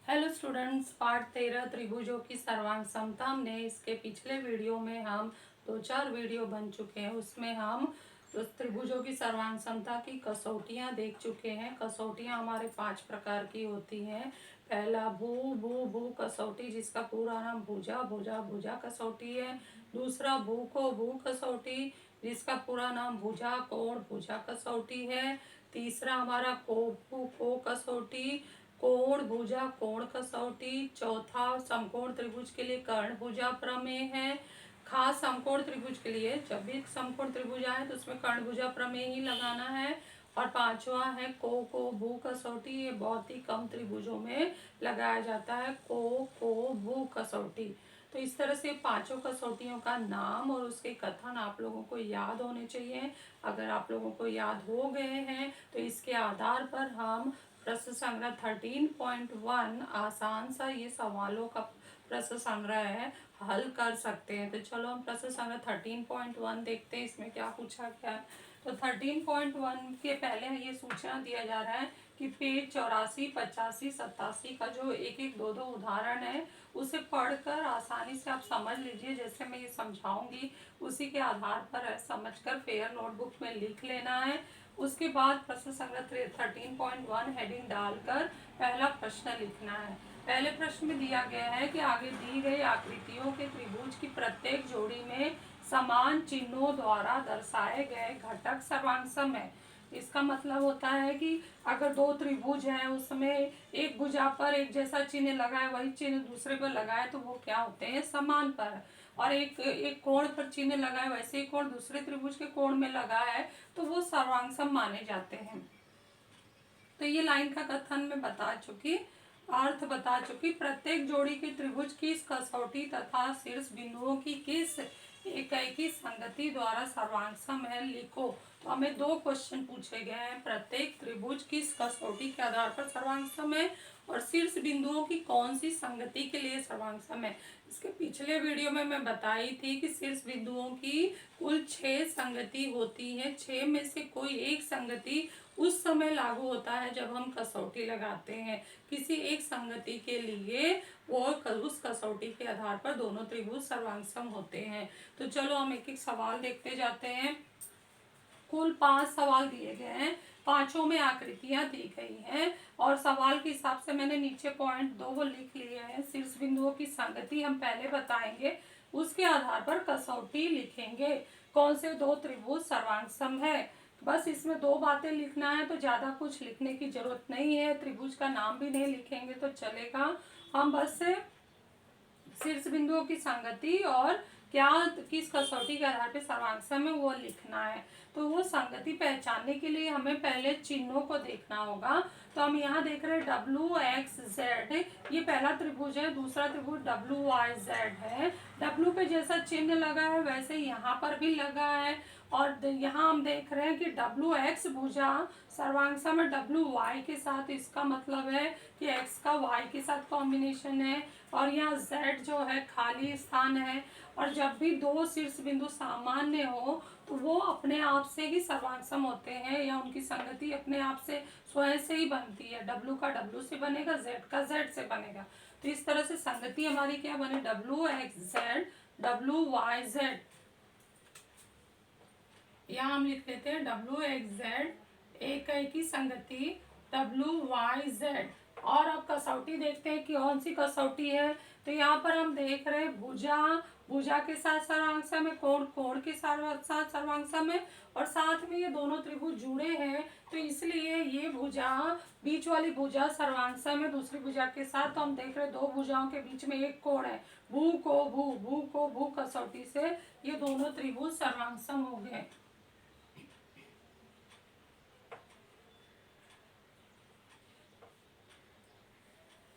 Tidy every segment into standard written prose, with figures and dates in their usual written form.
Hello students, part 13 त्रिभुजों की सर्वांग समता। हमने इसके पिछले वीडियो में हम 2-4 वीडियो बन चुके हैं, उसमें हम त्रिभुजों की सर्वांग समता की कसौटियां देख चुके हैं। कसौटियां हमारे 5 प्रकार की होती हैं। पहला भू भू भू कसौटी, जिसका पूरा नाम भुजा भुजा भुजा कसौटी है। दूसरा भू को भू कसौटी, जिसका पूरा नाम भुजा कोण भुजा कसौटी है। तीसरा हमारा को भू को कसौटी, कोण भुजा कोण कसौटी। चौथा समकोण त्रिभुज के लिए कर्ण भुजा प्रमेय है। खास समकोण त्रिभुज के लिए जब भी समकोण त्रिभुज आए तो उसमें कर्ण भुजा प्रमेय ही लगाना है। और पांचवा है को भू कसौटी, ये बहुत ही कम त्रिभुजों में लगाया जाता है, को भू कसौटी। तो इस तरह से पांचों कसौटियों का नाम और उसके कथन आप लोगों को याद होने चाहिए। अगर आप लोगों को याद हो गए हैं तो इसके आधार पर हम प्रश्न संग्रह 13.1 आसान सा ये सवालों का प्रश्न संग्रह है, हल कर सकते हैं। तो चलो हम प्रश्न संग्रह 13.1 देखते हैं इसमें क्या पूछा गया है। तो 13.1 के पहले ये सूचना दिया जा रहा है कि पेज 84, 85, 87 का जो एक एक दो दो उदाहरण है उसे पढ़कर आसानी से आप समझ लीजिए। जैसे मैं ये समझाऊंगी उसी के आधार पर समझकर फेयर नोटबुक में लिख लेना है। उसके बाद प्रश्न संग्रह 13.1 हेडिंग डालकर पहला प्रश्न लिखना है। पहले प्रश्न में दिया गया है कि आगे दी गई आकृतियों के त्रिभुज की प्रत्येक जोड़ी में समान चिन्हों द्वारा दर्शाए गए घटक सर्वांग सम है। इसका मतलब होता है कि अगर दो त्रिभुज हैं उसमें एक भुजा पर एक जैसा चिन्ह लगा है, वही चिन्ह दूसरे पर लगा है, तो वो क्या होते हैं, समान पर। और एक कोण पर चिन्ह लगा है, वैसे ही कोण दूसरे त्रिभुज के कोण में लगा है, तो वो सर्वांग सम माने जाते हैं। तो ये लाइन का कथन मैं बता चुकी, अर्थ बता चुकी। प्रत्येक जोड़ी के त्रिभुज किस कसौटी तथा शीर्ष बिंदुओं की किस इकाई संगति द्वारा सर्वांग सम है, लिखो। तो हमें 2 क्वेश्चन पूछे गए हैं। प्रत्येक त्रिभुज किस कसौटी के आधार पर सर्वांग सम है और शीर्ष बिंदुओं की कौन सी संगति के लिए सर्वांग सम है। इसके पिछले वीडियो में मैं बताई थी कि शीर्ष बिंदुओं की कुल 6 संगति होती है। 6 में से कोई एक संगति उस समय लागू होता है जब हम कसौटी लगाते हैं किसी एक संगति के लिए, वो उस कसौटी के आधार पर दोनों त्रिभुज सर्वांग सम होते हैं। तो चलो हम एक एक सवाल देखते जाते हैं। कुल 5 सवाल दिए गए हैं, पांचों में आकृतियां दी गई हैं और सवाल के हिसाब से मैंने नीचे पॉइंट 2 लिख लिए हैं। शीर्ष बिंदुओं की संगति हम पहले बताएंगे, उसके आधार पर कसौटी लिखेंगे। कौन से 2 त्रिभुज सर्वांग सम है, बस इसमें 2 बातें लिखना है, तो ज्यादा कुछ लिखने की जरूरत नहीं है। त्रिभुज का नाम भी नहीं लिखेंगे तो चलेगा। हम बस शीर्ष बिंदुओं की संगति और क्या किस कसौटी के आधार पर सर्वांग सम है वो लिखना है। तो वो संगति पहचानने के लिए हमें पहले चिन्हों को देखना होगा। तो हम यहाँ देख रहे हैं WXZ, ये पहला त्रिभुज है। दूसरा त्रिभुज WYZ है। W पे जैसा चिन्ह लगा है वैसे यहाँ पर भी लगा है। और यहाँ हम देख रहे हैं कि WX भुजा सर्वांग सम है WY के साथ। इसका मतलब है कि X का Y के साथ कॉम्बिनेशन है। और यहाँ Z जो है खाली स्थान है। और जब भी 2 शीर्ष बिंदु सामान्य हो तो वो अपने आप से ही सर्वांग सम होते हैं, या उनकी संगति अपने आप से स्वयं से ही बनती है। W का W से बनेगा, Z का Z से बनेगा। तो इस तरह से संगति हमारी क्या बने, WXZ WYZ। यहाँ हम लिख लेते हैं WXZ एक की संगति WYZ। और अब कसौटी देखते हैं कि कौन सी कसौटी है। तो यहाँ पर हम देख रहे हैं भुजा भुजा के साथ सर्वांग सम है, कोण कोण के साथ सर्वांग सम है, और साथ में ये दोनों त्रिभुज जुड़े हैं तो इसलिए ये भुजा, बीच वाली भुजा सर्वांग सम है दूसरी भुजा के साथ। तो हम देख रहे हैं 2 भुजाओं के बीच में एक कोण है, भू को भू कसौटी से ये दोनों त्रिभुज सर्वांग सम हो गए।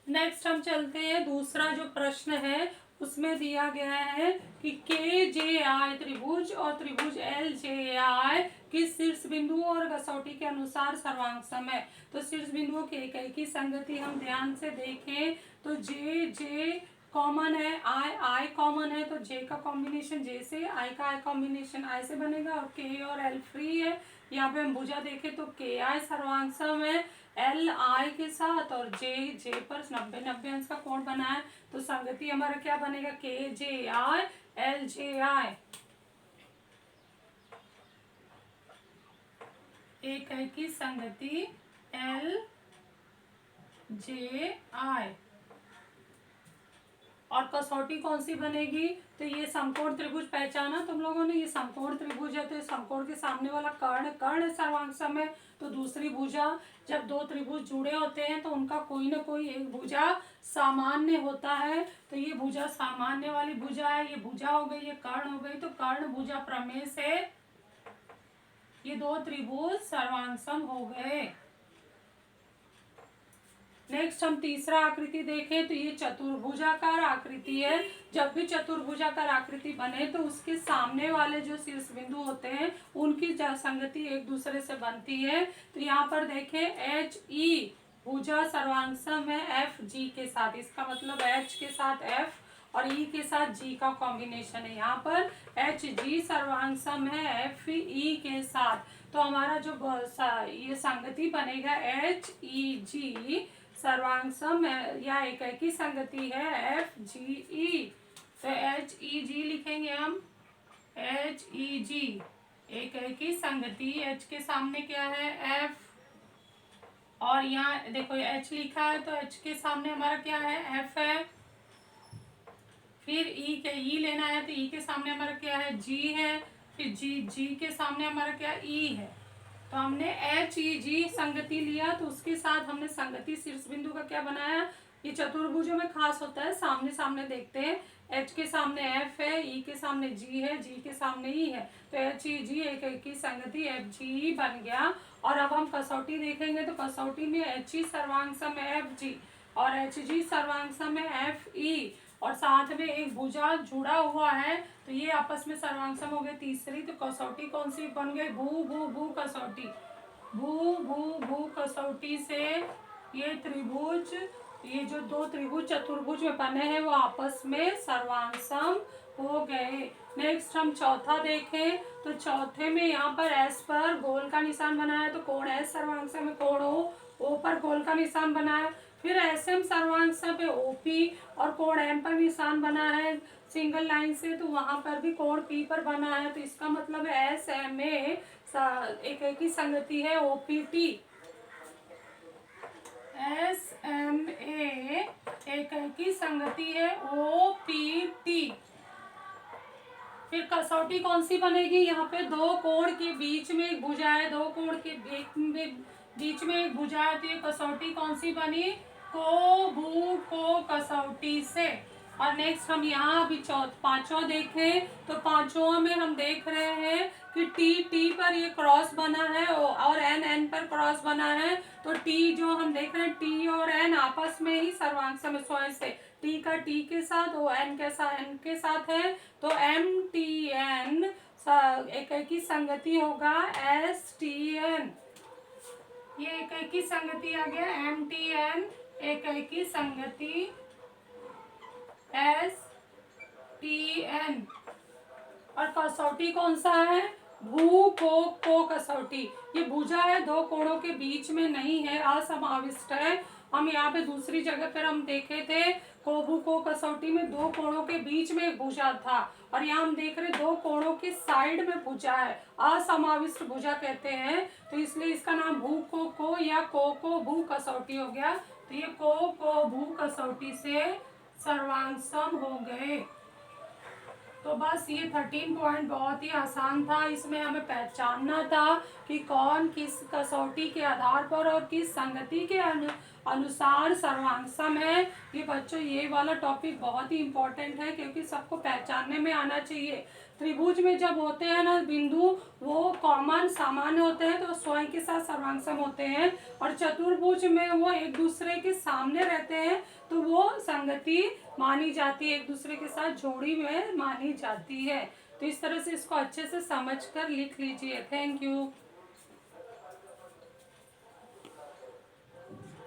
नेक्स्ट हम चलते हैं, दूसरा जो प्रश्न है उसमें दिया गया है कि KJI त्रिभुज और त्रिभुज LJI किस शीर्ष बिंदु और कसौटी के अनुसार सर्वांग सम है। तो शीर्ष बिंदुओं के एक की संगति हम ध्यान से देखें तो J कॉमन है, I कॉमन है, तो J का कॉम्बिनेशन J से, I का I कॉम्बिनेशन I से बनेगा, और K और L फ्री है। यहाँ पे हम भुजा देखें तो KI सर्वांग सम है, एल आई के साथ और जे पर 90-90 अंश का कोण बना है, तो संगति हमारा क्या बनेगा, के जे आई एल जे आई। एक है कि संगति एल जे आई। और कसौटी कौन सी बनेगी, तो ये समकोण त्रिभुज पहचाना तुम लोगों ने, ये समकोण त्रिभुज है, तो समकोण के सामने वाला कर्ण सर्वांगसम है। तो दूसरी भुजा, जब दो त्रिभुज जुड़े होते हैं तो उनका कोई ना कोई एक भुजा सामान्य होता है, तो ये भुजा सामान्य वाली भुजा है, ये भुजा हो गई, ये कर्ण हो गई, तो कर्ण भुजा प्रमेय से ये दो त्रिभुज सर्वांगसम हो गए। नेक्स्ट हम तीसरा आकृति देखें, तो ये चतुर्भुजाकार आकृति है। जब भी चतुर्भुजाकार आकृति बने तो उसके सामने वाले जो शीर्ष बिंदु होते हैं उनकी संगति एक दूसरे से बनती है। तो यहाँ पर देखें एच ई भुजा सर्वांगसम है एफ जी के साथ, इसका मतलब एच के साथ एफ और ई के साथ जी का कॉम्बिनेशन है। यहाँ पर एच जी सर्वांगसम है एफ ई के साथ, तो हमारा जो ये संगति बनेगा एच ई जी सर्वांगसम या एकैकी संगति है एफ जी ई। तो एच ई जी लिखेंगे हम, एच ई जी एकैकी संगति, एच के सामने क्या है एफ, और यहाँ देखो एच लिखा है तो एच के सामने हमारा क्या है एफ है। फिर ई लेना है तो ई के सामने हमारा क्या है जी है, फिर जी के सामने हमारा क्या ई है। तो हमने एच ई जी संगति लिया, तो उसके साथ हमने संगति शीर्ष बिंदु का क्या बनाया, ये चतुर्भुजों में खास होता है, सामने सामने देखते हैं। एच के सामने एफ है, ई के सामने जी है, जी के सामने ई है, तो एच ई जी एक संगति एफ जी बन गया। और अब हम कसौटी देखेंगे, तो कसौटी में एच ई सर्वांगसम है एफ जी और एच जी सर्वांगसम है एफ ई, और साथ में एक भुजा जुड़ा हुआ है, तो ये आपस में सर्वांगसम हो गए तीसरी। तो कसौटी कौन सी बन गई, भू भू भू कसौटी, भू भू भू कसौटी से ये त्रिभुज, ये जो दो त्रिभुज चतुर्भुज में बने हैं वो आपस में सर्वांगसम हो गए। नेक्स्ट हम चौथा देखें, तो चौथे में यहाँ पर एस पर गोल का निशान बना है, तो कोण एस सर्वांगसम है, कोण ओ पर गोल का निशान बना है। फिर एस एम सर्वांगसम पे ओपी और कोण एम पर निशान बना है सिंगल लाइन से, तो वहां पर भी कोण पी पर बना है, तो इसका मतलब एस एम ए एक ही संगति है ओपीटी। एस एम ए एक ही संगति है ओपीटी। फिर कसौटी कौन सी बनेगी, यहाँ पे दो कोण के बीच में एक भुजा है, दो कोण के बीच में एक भुजा है, तो ये कसौटी कौन सी बनी, को भू को कसौटी से। और नेक्स्ट हम यहाँ अभी पांचवा देखें, तो पांचवा में हम देख रहे हैं कि टी पर ये क्रॉस बना है और एन पर क्रॉस बना है, तो टी जो हम देख रहे हैं टी और एन आपस में ही सर्वांगसम है स्वयं से, टी का टी के साथ और एन के साथ है, तो एम टी एन एक ही संगति होगा एस टी एन। ये एक ही संगति आ गया एम टी एन एक ही संगति एस टी एन। और कसौटी कौन सा है, भू को कसौटी, ये भुजा है दो कोणों के बीच में नहीं है, असमाविष्ट है। हम यहाँ पे दूसरी जगह पर हम देखे थे कोभू को कसौटी में दो कोणों के बीच में एक भुजा था, और यहाँ हम देख रहे दो कोणों के साइड में भुजा है, असमाविष्ट भुजा कहते हैं, तो इसलिए इसका नाम भू को या को भू कसौटी हो गया। तो ये को भू कसौटी से सर्वांगसम हो गए। तो बस ये 13 पॉइंट बहुत ही आसान था, इसमें हमें पहचानना था कि कौन किस कसौटी के आधार पर और किस संगति के अनुसार सर्वांगसम है। ये बच्चों ये वाला टॉपिक बहुत ही इम्पोर्टेंट है, क्योंकि सबको पहचानने में आना चाहिए। त्रिभुज में जब होते हैं ना बिंदु, वो कॉमन सामान्य होते हैं तो स्वयं के साथ सर्वांगसम होते हैं, और चतुर्भुज में वो एक दूसरे के सामने रहते हैं तो वो संगति मानी जाती है, एक दूसरे के साथ जोड़ी में मानी जाती है। तो इस तरह से इसको अच्छे से समझकर लिख लीजिए। Thank you.